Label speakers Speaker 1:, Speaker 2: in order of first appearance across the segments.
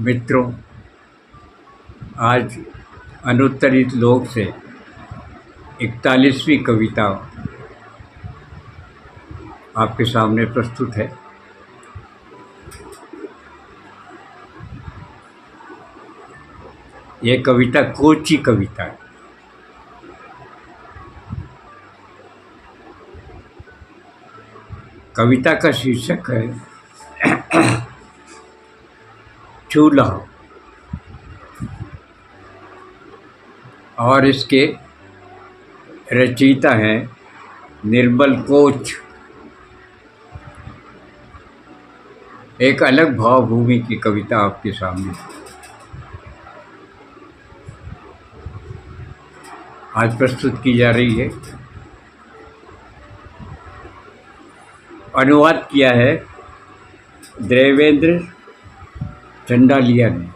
Speaker 1: मित्रों, आज अनुत्तरित लोक से 41वीं कविता आपके सामने प्रस्तुत है। यह कविता कोची कविता है। कविता का शीर्षक है चूल्हा और इसके रचयिता हैं निर्मल कोच। एक अलग भावभूमि की कविता आपके सामने आज प्रस्तुत की जा रही है। अनुवाद किया है देवेंद्र चंडालिया ने।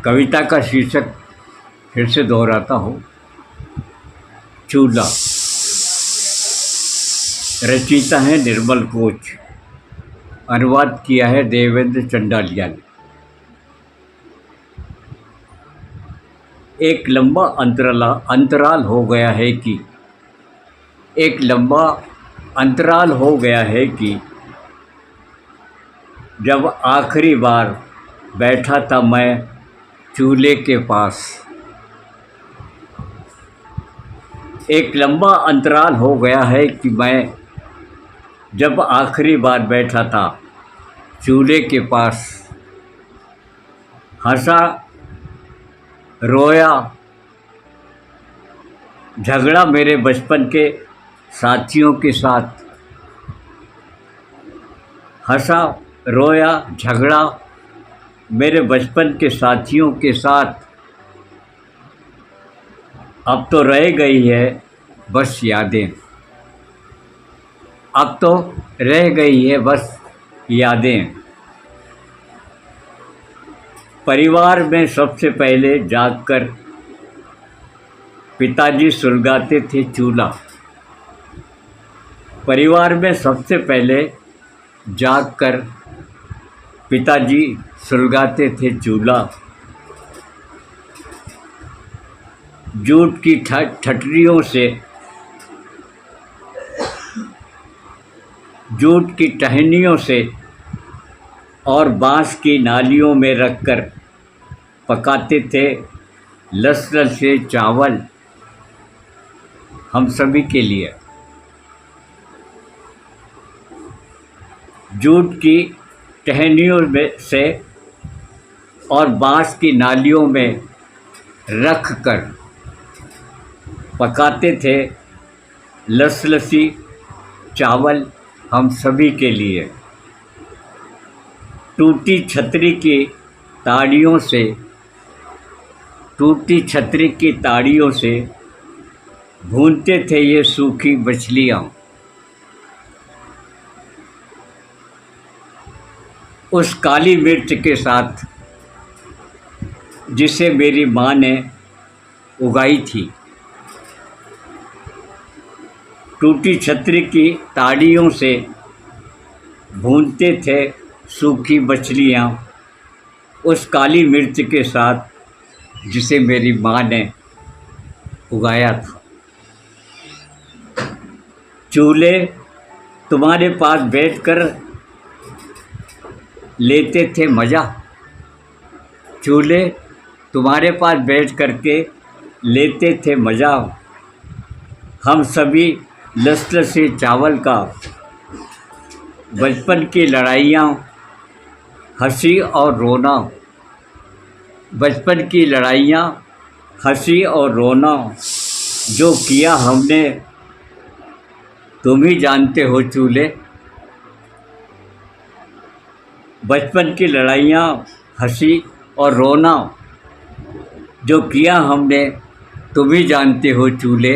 Speaker 1: कविता का शीर्षक फिर से दोहराता हूँ, चूल्हा। रचयिता है निर्मल कोच, अनुवाद किया है देवेंद्र चंडालिया ने। एक लंबा अंतराल हो गया है कि जब आखिरी बार बैठा था मैं चूल्हे के पास। एक लंबा अंतराल हो गया है कि मैं जब आखिरी बार बैठा था चूल्हे के पास। हंसा, रोया, झगड़ा मेरे बचपन के साथियों के साथ। हंसा, रोया, झगड़ा मेरे बचपन के साथियों के साथ। अब तो रह गई है बस यादें। अब तो रह गई है बस यादें। परिवार में सबसे पहले जागकर पिताजी सुलगाते थे चूल्हा। परिवार में सबसे पहले जागकर पिताजी सुलगाते थे चूल्हा। जूट की टहनियों से और बांस की नालियों में रखकर पकाते थे लसलसे चावल हम सभी के लिए। जूट की टहनियों में से और बांस की नालियों में रख कर पकाते थे लसलसी चावल हम सभी के लिए। टूटी छतरी की ताड़ियों से भूनते थे ये सूखी मछलियाँ। उस काली मिर्च के साथ जिसे मेरी माँ ने उगाई थी। टूटी छतरी की ताड़ियों से भूनते थे सूखी मछलियाँ, उस काली मिर्च के साथ जिसे मेरी माँ ने उगाया था। चूल्हे तुम्हारे पास बैठकर लेते थे मज़ा। चूल्हे तुम्हारे पास बैठ कर के लेते थे मज़ा। हम सभी लसलसे चावल का। बचपन की लड़ाइयाँ, हंसी और रोना। बचपन की लड़ाइयाँ, हंसी और रोना जो किया हमने तुम ही जानते हो चूल्हे। बचपन की लड़ाइयाँ, हंसी और रोना जो किया हमने तुम ही जानते हो चूल्हे।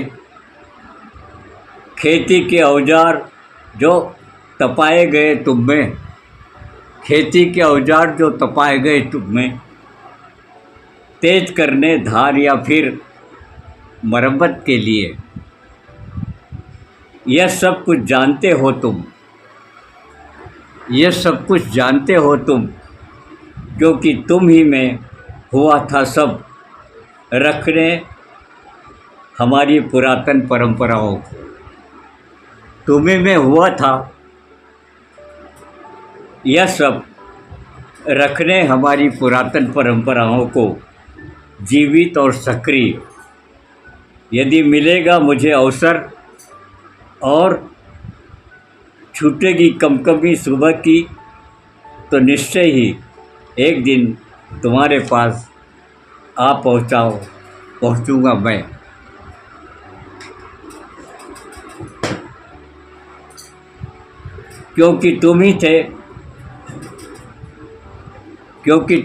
Speaker 1: खेती के औजार जो तपाए गए तुम में। खेती के औजार जो तपाए गए तुम में। तेज करने धार या फिर मरम्मत के लिए। यह सब कुछ जानते हो तुम, यह सब कुछ जानते हो तुम, क्योंकि तुम ही में हुआ था सब, रखने हमारी पुरातन परंपराओं को। तुम्ही में हुआ था यह सब, रखने हमारी पुरातन परंपराओं को जीवित और सक्रिय। यदि मिलेगा मुझे अवसर और छूटेगी कमकमी सुबह की, तो निश्चय ही एक दिन तुम्हारे पास पहुंचूंगा मैं। क्योंकि तुम ही थे, क्योंकि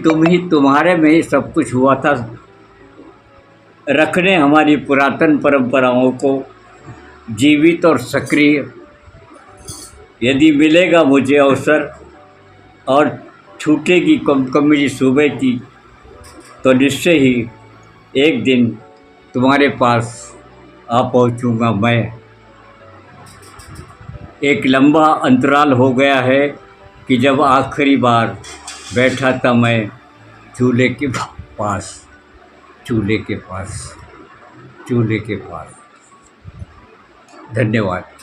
Speaker 1: तुम्हारे में ही सब कुछ हुआ था, रखने हमारी पुरातन परंपराओं को जीवित और सक्रिय। यदि मिलेगा मुझे अवसर और छूटेगी कमकमी सुबह की, तो निश्चय ही एक दिन तुम्हारे पास पहुंचूंगा मैं। एक लंबा अंतराल हो गया है कि जब आखिरी बार बैठा था मैं चूल्हे के पास, चूल्हे के पास। धन्यवाद।